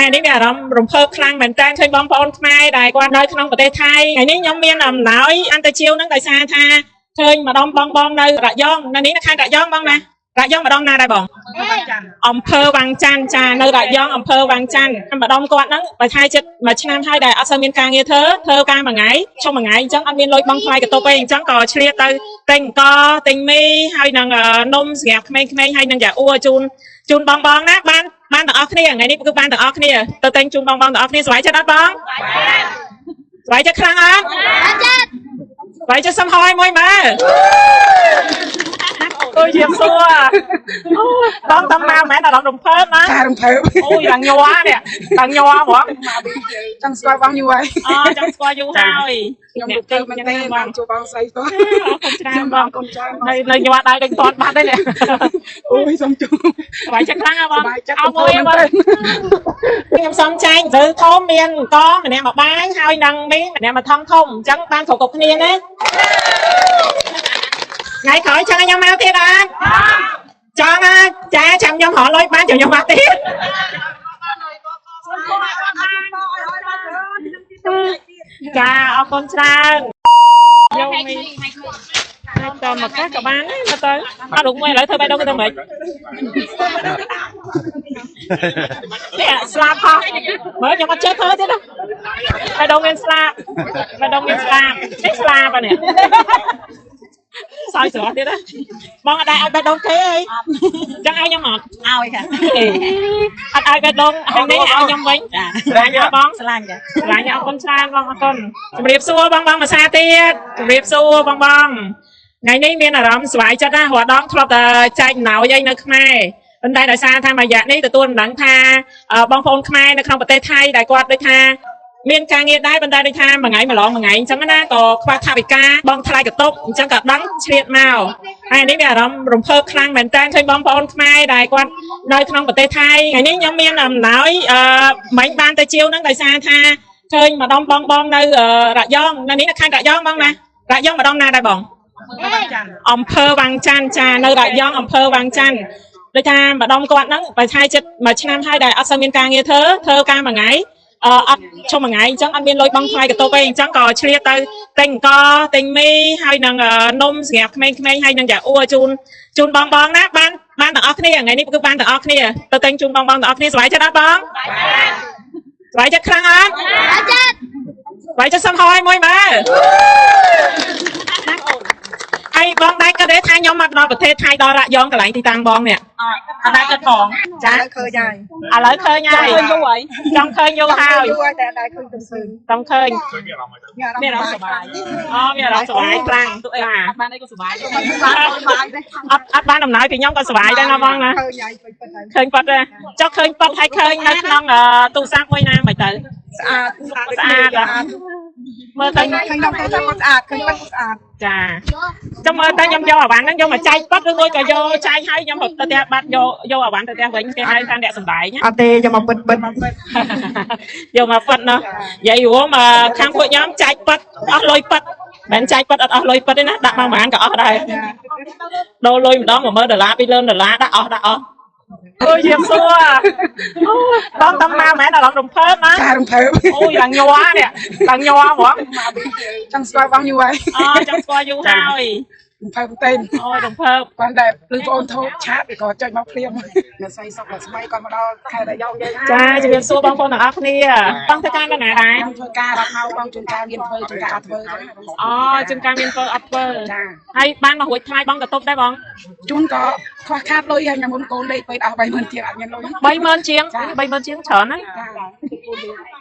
ថ្ងៃនេះមានអារម្មណ៍រំភើបខ្លាំងមែនតើឃើញបងប្អូនខ្មែរដែលគាត់នៅក្នុងប្រទេសថៃថ្ងៃនេះខ្ញុំមានអំណោយអន្តរជាតិនឹងដោយសារថាឃើញម្ដងបងនៅរយងនៅនេះនៅខេត្តរយងបងណារយងម្ដងណាដែរបងអំពើវាងច័ន្ទចានៅរយងអំពើវាងច័ន្ទម្ដងគាត់ហ្នឹងបើថៃចិត្តមួយឆ្នាំហើយដែលអត់សូវមានការងារធ្វើការមួយថ្ងៃឈប់មួយថ្ងៃអញ្ចឹងអត់មានលុយបង់ថ្លៃកតុបទេអញ្ចឹងក៏ឆ្លៀតទៅទិញអង្គទិញមីហើយនឹងនំសម្រាប់ក្មេងៗហើយនឹងយ៉ាអ៊ូជូនបងណាបានទាំងអស់គ្នាថ្ងៃនេះគឺបានទាំងអស់គ្នាទៅទិញជូនបងទាំងអស់គ្នាសុខចិត្តអត់បងសុខចិត្តខ្លាំងអត់សុខចិត្តសុំហើយមួយមើលអូយជាសួរបងតាមមកមែនអារម្មណ៍រំភើបណារំភើបអូយឡើងញ័រនេះឡើងញ័រហ្មងចង់ស្គាល់បងយូរហើយចង់ស្គាល់យូរហើយខ្ញុំទៅមែនទេបងជួបបងស្រីទៅខ្ញុំបងកូនច្រើននៅញ័រដែរដូចតន់បាត់ទេនេះអូយសុំជួបសុខចិត្តខ្លាំងហ៎បងអោមួយមើលខ្ញុំសុំចែកទៅធំមានកម្នាក់មកបាយហើយនឹងមីម្នាក់មកធំអញ្ចឹងបានគ្រប់គ្នាណាថ្ងៃក្រោយចឹងខ្ញុំមកទៀតអត់ចង់ចាចាំខ្ញុំរកលុយបានចាំខ្ញុំមកទៀតចាអរគុណច្រើនយកមីតើមកកាសក៏បានដែរទៅអត់រូបមួយឥឡូវធ្វើបែបនោះទៅមិននេះស្លាប់ហោះមើលខ្ញុំអត់ចេះធ្វើទៀតណាបែបដងមានស្លាប់នេះស្លាប់អានេះសើចស្រស់ទៀតណាបងអត់ដែរឲ្យបេះដូងគេអីចឹងឲ្យខ្ញុំអត់ឲ្យค่ะអត់ឲ្យបេះដូងហើយនេះឲ្យខ្ញុំវិញស្រឡាញ់អត់បងស្រឡាញ់អរគុណច្រើនបងអរគុណជម្រាបសួរបងភាសាទៀតជម្រាបសួរបងថ្ងៃនេះមានអារម្មណ៍ស្វាយចិត្តណារាល់ដងធ្លាប់តែចែកអំណោយអីនៅខ្មែរប៉ុន្តែដោយសារថាមួយរយៈនេះទទួលដំណឹងថាបងប្អូនខ្មែរនៅក្នុងប្រទេសថៃដែលគាត់ដូចថាមានការងារដែរប៉ុន្តែដូចថាមួយថ្ងៃម្លងមួយថ្ងៃអញ្ចឹងណាក៏ខ្វះថវិកាបងថ្លៃកតុបអញ្ចឹងក៏ដឹងឆ្លៀតមកហើយនេះមានអារម្មណ៍រំភើបខ្លាំងមែនតើឃើញបងប្អូនខ្មែរដែលគាត់នៅក្នុងប្រទេសថៃថ្ងៃនេះខ្ញុំមានអំណោយមិនបានទៅជាវហ្នឹងដោយសារថាឃើញម្ដងបងនៅរយងនៅនេះនៅខេត្តរយងបងណារយងម្ដងណាដែរបងអំពើវាងច័ន្ទចានៅរយងអំពើវាងច័ន្ទដូចថាម្ដងគាត់ហ្នឹងបើថៃចិត្តមួយឆ្នាំហើយដែលអត់សូវមានការងារធ្វើការមួយថ្ងៃអត់ឈប់មួយថ្ងៃអញ្ចឹងអត់មានលុយបង់ថ្លៃកតុបទេអញ្ចឹងក៏ឆ្លៀតទៅទិញអង្គទិញមីហើយនឹងនំសម្រាប់ក្មេងៗហើយនឹងយ៉ាអ៊ូជូនបងណាបានទាំងអស់គ្នាថ្ងៃនេះគឺបានទាំងអស់គ្នាទៅទិញជូនបងទាំងអស់គ្នាសុខចិត្តអត់បងសុខចិត្តខ្លាំងអត់សុខចិត្តសុំហើយមួយមើលហើយបងដែរក៏ទេថាខ្ញុំមកដល់ប្រទេសថៃដល់រយងកន្លែងទីតាំងបងនេះអត់ដែរគិតផងចាឃើញហើយឥឡូវឃើញហើយចង់ឃើញយូរហើយតែដែរឃើញទៅស្ទើរចង់ឃើញមានអារម្មណ៍សុបាយមានអារម្មណ៍សុបាយខ្លាំងទូអីអត់បានអីក៏សុបាយអត់បានដំណើរពីខ្ញុំក៏សុបាយដែរណាបងណាឃើញប៉ាត់ដែរចុះឃើញប៉ាត់ហើយឃើញនៅក្នុងទូរស័ព្ទមួយណាមិនទៅស្អាតមើលទៅខ្ញុំទៅចាំគាត់ស្អាតឃើញគាត់ស្អាតចាចាំមើលទៅខ្ញុំយកអាវ៉ាន់ហ្នឹងយកមកចែកប៉ាត់ឬមួយក៏យកចែកឲ្យខ្ញុំទៅផ្ទះបាត់យកអាវ៉ាន់ទៅផ្ទះវិញគេហៅថាអ្នកសម្ដែងអត់ទេយកមកពិតយកមកប៉ាត់ណោះនិយាយរួមខាងពួកខ្ញុំចែកប៉ាត់អស់លុយប៉ាត់មិនចែកប៉ាត់អត់អស់លុយប៉ាត់ទេណាដាក់មកប្រហែលក៏អស់ដែរដូរលុយម្ដង$10000 $20000ដាក់អស់អូយជាសួរបងតាមមកមែនអារម្មណ៍រំភើបណារំភើបអូយឡើងញ័រនេះឡើងញ័រហ្មងចង់ស្គាល់បងយូរហើយចង់ស្គាល់យូរហើយរំភើបទេអូយរំភើបគាត់តែព្រឹកបងធូបឆាតក៏ចុចមកភ្លាមអ្នកស្រីសុកស្មីគាត់មកដល់ខេត្តរយងយើងចាជំរាបសួរបងប្អូនទាំងអស់គ្នាបងធ្វើការនៅណាដែរធ្វើការរត់មកបងជួនកាលមានធ្វើជួនកាលអត់ធ្វើជួនកាលមានធ្វើអត់ធ្វើចាហើយបានមករួចថ្លៃបងកតុបដែរបងជួនក៏ខ្វះខាតលុយហើយខ្ញុំមុនកូនលេខពេកអស់30000ជាងអត់មានលុយ30000ជាង30000ជាងច្រើនណា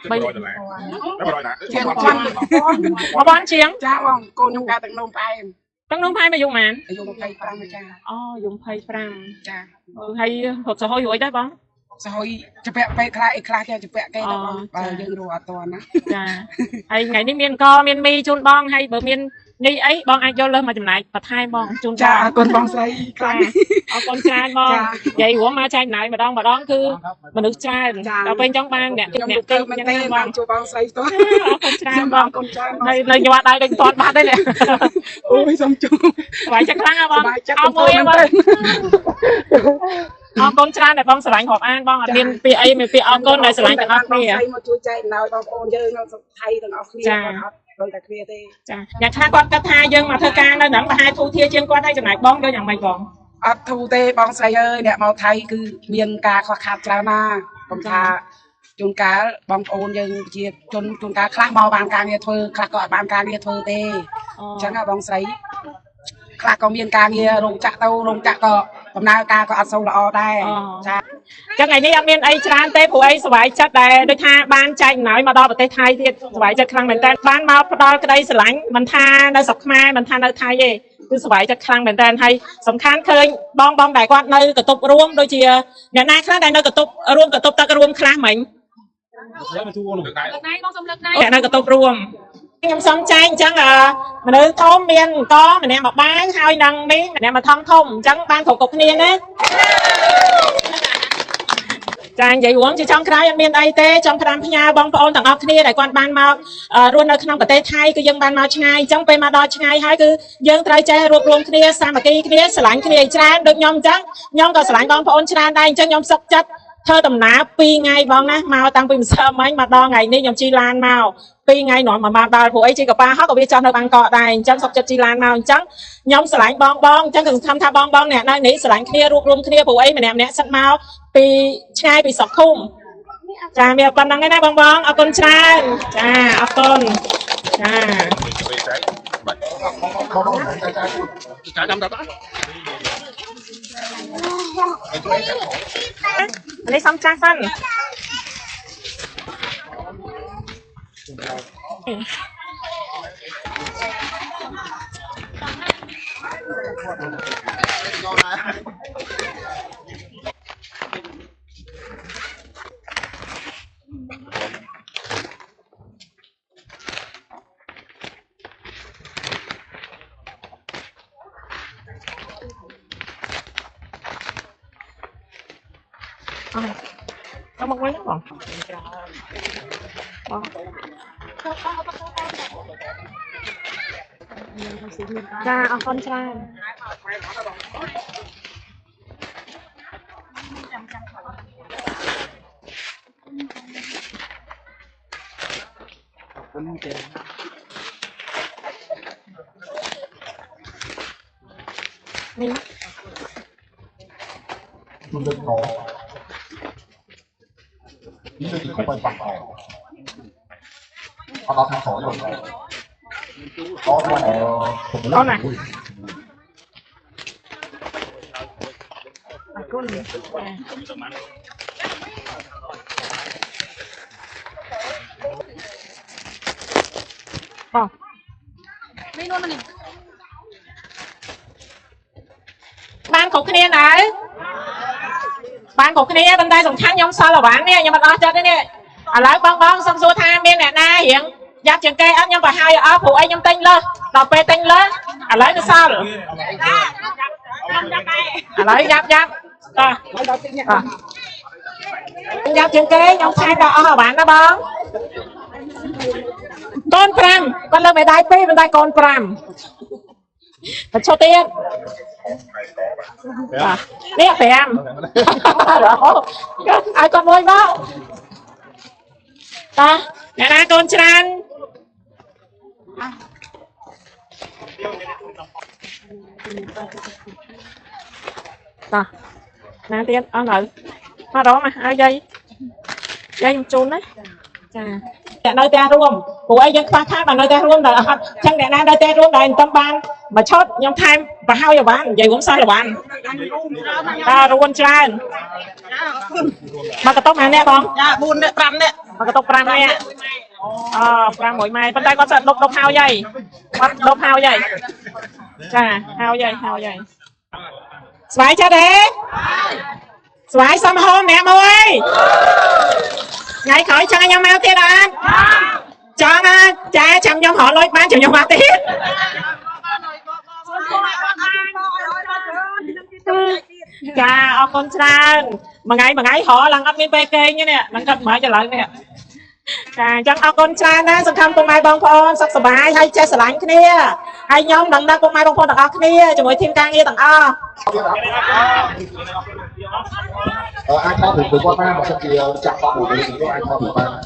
30000ជាងចាបងកូនខ្ញុំការទាំងនំផ្អែមទាំងនំផ្អែមអាយុប៉ុន្មានអាយុ25ចាអាយុ25ចាហើយរត់សហយរួចដែរបងសហយជពាក់ពេកខ្លះអីខ្លះគេជពាក់គេដល់បងបើយើងរੂអត់តាន់ណាចាហើយថ្ងៃនេះមានមានមីជូនបងហើយបើមាននេះអីបងអាចយកលើសមកចំណាយបន្ថែមបងជូនចាអរគុណបងស្រីខ្លាំងអរគុណច្រើនបងនិយាយរួមមកចែកម្ដាយម្ដងគឺមនុស្សច្រើនដល់ពេលអញ្ចឹងបានអ្នកទិញមែនទេបងជួបបងស្រីទៅអរគុណច្រើនបងអរគុណច្រើននៅញ័រដែរដូចតន់បាត់ទេនេះអូយសុំជួបសុបាយចិត្តខ្លាំងហ៎បងអរមួយ អរគុណច្រើនដែលបងស្រឡាញ់រាប់អានបងអត់មានពាក្យអីមានពាក្យអរគុណដែលស្រឡាញ់ទាំងអស់គ្នាមកជួយចែកណោយបងប្អូនយើងនៅថៃទាំងអស់គ្នាអត់ដូចតែគ្នាទេចាអ្នកខ្លះគាត់គិតថាយើងមកធ្វើការនៅហ្នឹងប្រហែលធូរធារជាងគាត់ហើយចំណាយបងដូចយ៉ាងម៉េចបងអត់ធូរទេបងស្រីអើយអ្នកមកថៃគឺមានការខ្វះខាតច្រើនណាស់ខ្ញុំថាជួនកាលបងប្អូនយើងជាជួនកាលខ្លះមកបានការងារធ្វើខ្លះក៏អត់បានការងារធ្វើទេអញ្ចឹងបងស្រីខ្លះក៏មានការងាររោងចក្រទៅរោងចក្រក៏ដំណើរការក៏អត់សូវល្អដែរចាចឹងថ្ងៃនេះអត់មានអីច្រើនទេព្រោះអីសុវ័យចិត្តដែលដូចថាបានចែកអំណោយមកដល់ប្រទេសថៃទៀតសុវ័យចិត្តខ្លាំងមែនតើបានមកផ្ដល់ក្តីស្រឡាញ់មិនថានៅស្រុកខ្មែរមិនថានៅថៃទេគឺសុវ័យចិត្តខ្លាំងមែនតើហើយសំខាន់ឃើញបងដែលគាត់នៅកតុបរួមដូចជាអ្នកណាខ្លះដែលនៅកតុបរួមកតុបទឹករួមខ្លះមិញលើកដៃបងសុំលើកដៃអ្នកនៅកតុបរួមខ្ញុំសុំចែកអញ្ចឹងមនុស្សធំមានអង្គម្នាក់មកបាញ់ហើយនឹងមីងម្នាក់មកថងធំអញ្ចឹងបានគ្រប់គ្នាណាចានិយាយរួមជាចុងក្រោយអត់មានអីទេចង់5ផ្ញើបងប្អូនទាំងអស់គ្នាដែលគាត់បានមករស់នៅក្នុងប្រទេសថៃគឺយើងបានមកឆ្ងាយអញ្ចឹងពេលមកដល់ឆ្ងាយហើយគឺយើងត្រូវចេះរួបរวมគ្នាសាមគ្គីគ្នាស្រឡាញ់គ្នាច្រើនដូចខ្ញុំអញ្ចឹងខ្ញុំក៏ស្រឡាញ់បងប្អូនច្រើនដែរអញ្ចឹងខ្ញុំសុខចិត្តធ្វើដំណើរ2ថ្ងៃបងណាមកតាំងពីម្សិលមិញមកដល់ថ្ងៃនេះខ្ញុំជិះឡានមក2ថ្ងៃនាំមកដល់ព្រោះអីជិះកប៉ាល់ហោះក៏វាចោះនៅបាងកកដែរអញ្ចឹងសុខចិត្តជិះឡានមកអញ្ចឹងខ្ញុំស្រឡាញ់បងអញ្ចឹងគឺសង្ឃឹមថាបងអ្នកនៅនេះស្រឡាញ់គ្នារួបរวมគ្នាព្រោះអីម្នាក់សិតមកពីឆ្ងាយពីស្រុកឃុំចាមានប៉ុណ្្នឹងឯណាបងអរគុណច្រើនចាអរគុណចានេះសំចាស់សិនเอามาไว้แล้วหรอจ้าเอาคนชายนี่มันเป็นของนี่เป็นของไปปักแขกเอาทางสองหยดเลยเอาไหนกุ้งไม่รู้มันบ้านของគ្នាណាបានគ្រប់គ្នាប៉ុន្តែសំខាន់ខ្ញុំសល់អវ៉ាន់នេះខ្ញុំអត់អស់ចិត្តទេនេះឥឡូវបងសុំសួរថាមានអ្នកណារៀងយ៉ាប់ជាងគេអត់ខ្ញុំប្រហែលអស់ព្រោះអីខ្ញុំទិញលើសដល់ពេលទិញលើសឥឡូវទៅសល់ឥឡូវយ៉ាប់តោះយ៉ាប់ជាងគេខ្ញុំខែដល់អស់អវ៉ាន់ណាបងកូន5គាត់លើកមេដាយ2ប៉ុន្តែកូន5បញ្ឈប់ទៀតនេះ5ឲ្យគាត់មួយមកតាអ្នកណាកូនច្រើនតាណាទៀតអស់នៅមករងមកឲ្យយាយខ្ញុំជូនណាចាតែនៅតែរួមព្រោះអីយើងខ្វះខាតបើនៅតែរួមតែអត់ចឹងអ្នកណានៅតែរួមតែមិនតាមបានមកឆោតខ្ញុំថែមប្រហើយអវ៉ាន់និយាយរួមសោះអវ៉ាន់តារួមច្រើនមកកតុកម៉ែអ្នកបងចា4នាក់5នាក់មកកតុក5នាក់អូ5មួយម៉ែប៉ុន្តែគាត់ស្អាតលុបហើយគាត់លុបហើយចាហើយស្វាយចិត្តទេស្វាយសំហូមអ្នកមួយថ្ងៃក្រោយចង់ខ្ញុំមកទៀតអត់ចង់ចាចាំខ្ញុំរកលុយបានចាំខ្ញុំមកទៀតចាអរគុណច្រើនមួយថ្ងៃរកឡើងអត់មានពេលគេងទេនេះមិនកាត់ម៉ាយឥឡូវនេះចាអញ្ចឹងអរគុណច្រើនណាស់សង្ឃឹមពុកម៉ែបងប្អូនសុខសប្បាយហើយចេះស្រឡាញ់គ្នា ហើយខ្ញុំដឹងដល់ពុកម៉ែបងប្អូនទាំងអស់គ្នាជាមួយធីមការងារទាំងអស់ ai có thì tụi con ba mà sẽ kia chặt vào buổi này thì ai có thì ba